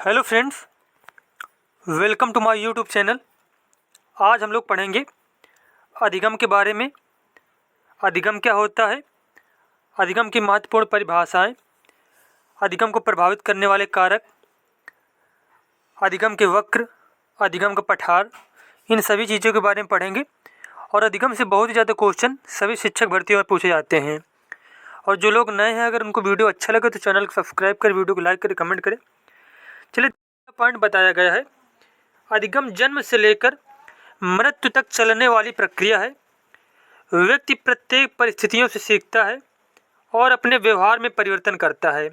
Hello friends, welcome to my YouTube channel. आज हम लोग पढ़ेंगे अधिगम के बारे में। अधिगम क्या होता है, अधिगम की महत्वपूर्ण परिभाषाएं, अधिगम को प्रभावित करने वाले कारक, अधिगम के वक्र, अधिगम का पठार, इन सभी चीज़ों के बारे में पढ़ेंगे। और अधिगम से बहुत ही ज़्यादा क्वेश्चन सभी शिक्षक भर्तियों में पूछे जाते हैं। और जो लोग नए हैं, अगर उनको वीडियो अच्छा लगे तो चैनल को सब्सक्राइब कर, वीडियो को लाइक करें, कमेंट करें। चलिए, पॉइंट बताया गया है। अधिगम जन्म से लेकर मृत्यु तक चलने वाली प्रक्रिया है। व्यक्ति प्रत्येक परिस्थितियों से सीखता है और अपने व्यवहार में परिवर्तन करता है।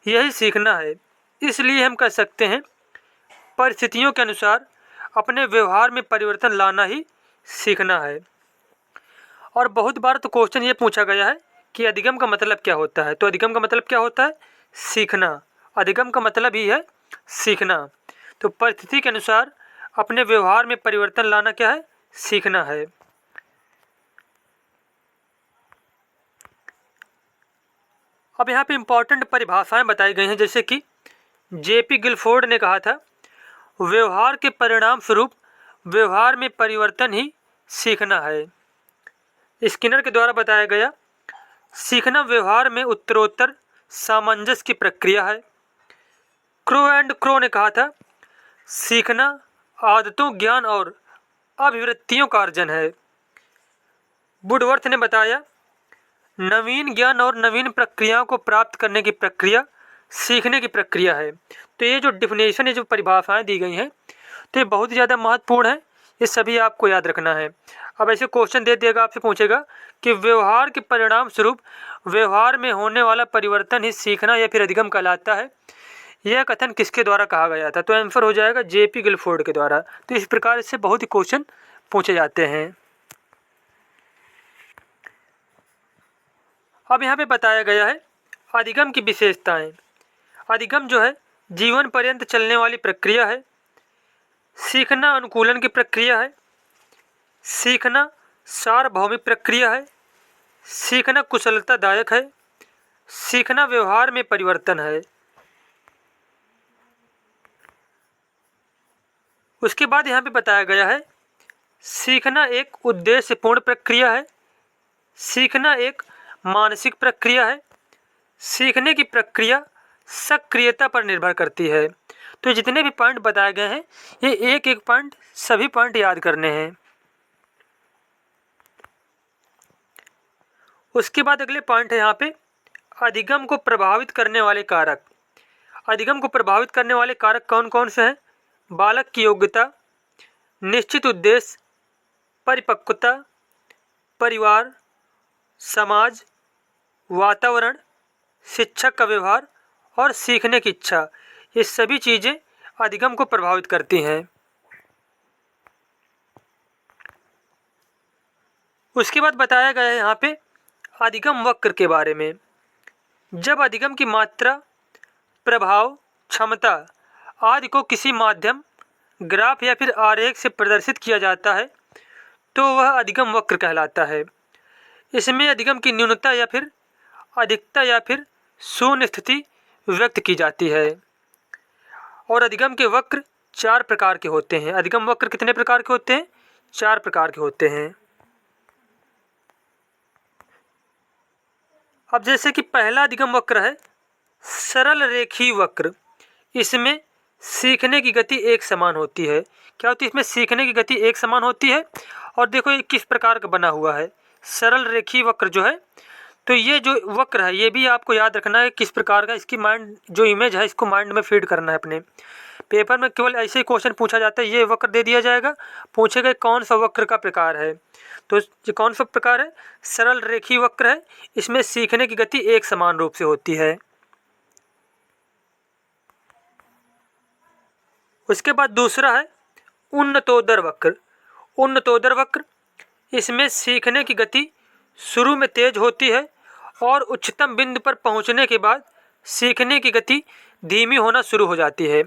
यही सीखना है। इसलिए हम कह सकते हैं, परिस्थितियों के अनुसार अपने व्यवहार में परिवर्तन लाना ही सीखना है। और बहुत बार तो क्वेश्चन ये पूछा गया है कि अधिगम का मतलब क्या होता है। तो अधिगम का मतलब क्या होता है? सीखना। अधिगम का मतलब ही है सीखना। तो परिस्थिति के अनुसार अपने व्यवहार में परिवर्तन लाना क्या है? सीखना है। अब यहाँ पे इंपॉर्टेंट परिभाषाएं बताई गई हैं, जैसे कि जेपी गिलफोर्ड ने कहा था, व्यवहार के परिणाम स्वरूप व्यवहार में परिवर्तन ही सीखना है। स्किनर के द्वारा बताया गया, सीखना व्यवहार में उत्तरोत्तर सामंजस्य की प्रक्रिया है। क्रो एंड क्रो ने कहा था, सीखना आदतों, ज्ञान और अभिवृत्तियों का अर्जन है। वुडवर्थ ने बताया, नवीन ज्ञान और नवीन प्रक्रियाओं को प्राप्त करने की प्रक्रिया सीखने की प्रक्रिया है। तो ये जो डिफिनेशन, ये जो परिभाषाएं दी गई हैं, तो ये बहुत ही ज़्यादा महत्वपूर्ण है। ये सभी आपको याद रखना है। अब ऐसे क्वेश्चन दे देगा, आपसे पूछेगा कि व्यवहार के परिणाम स्वरूप व्यवहार में होने वाला परिवर्तन ही सीखना या फिर अधिगम कहलाता है। यह कथन किसके द्वारा कहा गया था? तो आंसर हो जाएगा जेपी गिलफोर्ड के द्वारा। तो इस प्रकार से बहुत ही क्वेश्चन पूछे जाते हैं। अब यहाँ पे बताया गया है अधिगम की विशेषताएं। अधिगम जो है जीवन पर्यंत चलने वाली प्रक्रिया है। सीखना अनुकूलन की प्रक्रिया है। सीखना सार्वभौमिक प्रक्रिया है। सीखना कुशलतादायक है। सीखना व्यवहार में परिवर्तन है। उसके बाद यहाँ पे बताया गया है, सीखना एक उद्देश्यपूर्ण प्रक्रिया है। सीखना एक मानसिक प्रक्रिया है। सीखने की प्रक्रिया सक्रियता पर निर्भर करती है। तो जितने भी पॉइंट बताए गए हैं, ये एक एक पॉइंट, सभी पॉइंट याद करने हैं। उसके बाद अगले पॉइंट है यहाँ पे, अधिगम को प्रभावित करने वाले कारक। अधिगम को प्रभावित करने वाले कारक कौन कौन से हैं? बालक की योग्यता, निश्चित उद्देश्य, परिपक्वता, परिवार, समाज, वातावरण, शिक्षक का व्यवहार और सीखने की इच्छा। ये सभी चीज़ें अधिगम को प्रभावित करती हैं। उसके बाद बताया गया है यहाँ पे अधिगम वक्र के बारे में। जब अधिगम की मात्रा, प्रभाव, क्षमता आदि को किसी माध्यम, ग्राफ या फिर आरेख से प्रदर्शित किया जाता है तो वह अधिगम वक्र कहलाता है। इसमें अधिगम की न्यूनता या फिर अधिकता या फिर शून्य स्थिति व्यक्त की जाती है। और अधिगम के वक्र 4 प्रकार के होते हैं। अधिगम वक्र कितने प्रकार के होते हैं? 4 प्रकार के होते हैं। अब जैसे कि पहला अधिगम वक्र है सरल रेखीय वक्र। इसमें सीखने की गति एक समान होती है। क्या होती है? इसमें सीखने की गति एक समान होती है। और देखो ये किस प्रकार का बना हुआ है, सरल रेखीय वक्र जो है। तो ये जो वक्र है, ये भी आपको याद रखना है किस प्रकार का। इसकी माइंड जो इमेज है, इसको माइंड में फीड करना है अपने। पेपर में केवल ऐसे ही क्वेश्चन पूछा जाता है, ये वक्र दे दिया जाएगा, पूछेगा कौन सा वक्र का प्रकार है। तो ये कौन सा प्रकार है? सरल रेखीय वक्र है। इसमें सीखने की गति एक समान रूप से होती है। उसके बाद दूसरा है उन्नतोदर वक्र। उन्नतोदर वक्र, इसमें सीखने की गति शुरू में तेज होती है और उच्चतम बिंदु पर पहुंचने के बाद सीखने की गति धीमी होना शुरू हो जाती है।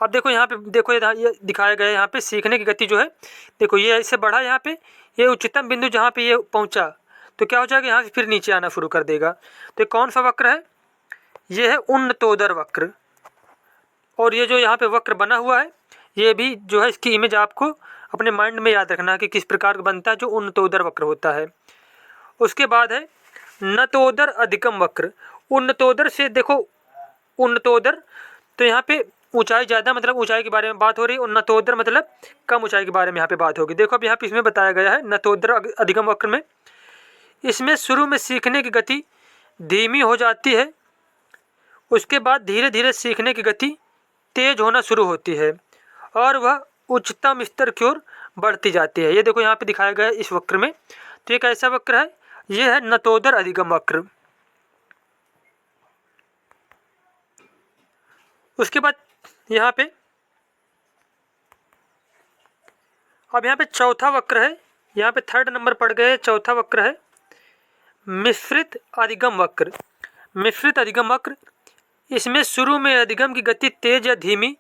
अब देखो यहाँ पे, देखो ये दिखाया गया है यहाँ पे सीखने की गति जो है, देखो ये ऐसे बढ़ा यहाँ पे, ये उच्चतम बिंदु जहाँ पे ये पहुँचा तो क्या हो जाएगा, यहाँ से फिर नीचे आना शुरू कर देगा। तो कौन सा वक्र है? ये है उन्नतोदर वक्र। और ये जो यहाँ पे वक्र बना हुआ है, ये भी जो है इसकी इमेज आपको अपने माइंड में याद रखना कि किस प्रकार का बनता है, जो उन्नतोदर वक्र होता है। उसके बाद है नतोदर अधिगम वक्र। उन्नतोदर से देखो, उन्नतोदर तो यहाँ पे ऊंचाई ज़्यादा, मतलब ऊंचाई के बारे में बात हो रही है। उन्नतोदर मतलब कम ऊंचाई के बारे में यहाँ पे बात होगी। देखो अब यहाँ पे इसमें बताया गया है नतोदर अधिगम वक्र में, इसमें शुरू में सीखने की गति धीमी हो जाती है, उसके बाद धीरे धीरे सीखने की गति तेज होना शुरू होती है और वह उच्चतम स्तर की ओर बढ़ती जाती है। ये देखो यहाँ पे दिखाया गया है इस वक्र में। तो ये कैसा वक्र है? ये है नतोदर अधिगम वक्र। उसके बाद यहाँ पे अब यहाँ पे चौथा वक्र है, यहाँ पे 3rd नंबर पड़ गए। चौथा वक्र है मिश्रित अधिगम वक्र। मिश्रित अधिगम वक्र, इसमें शुरू में अधिगम की गति तेज या धीमी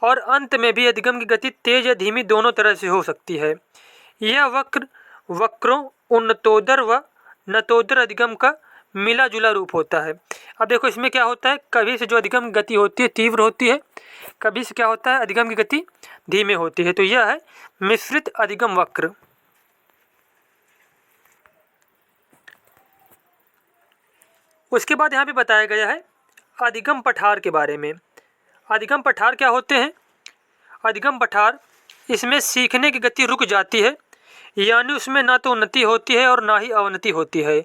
और अंत में भी अधिगम की गति तेज या धीमी दोनों तरह से हो सकती है। यह वक्र वक्रों उन्नतोदर व नतोदर अधिगम का मिला जुला रूप होता है। अब देखो इसमें क्या होता है, कभी से जो अधिगम की गति होती है तीव्र होती है, कभी से क्या होता है अधिगम की गति धीमे होती है। तो यह है मिश्रित अधिगम वक्र। उसके बाद यहाँ पे बताया गया है अधिगम पठार के बारे में। अधिगम पठार क्या होते हैं? अधिगम पठार, इसमें सीखने की गति रुक जाती है, यानी उसमें ना तो उन्नति होती है और ना ही अवनति होती है।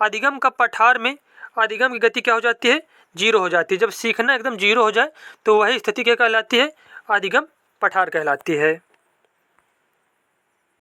अधिगम का पठार में अधिगम की गति क्या हो जाती है? 0 हो जाती है। जब सीखना एकदम 0 हो जाए तो वही स्थिति क्या कहलाती है? अधिगम पठार कहलाती है।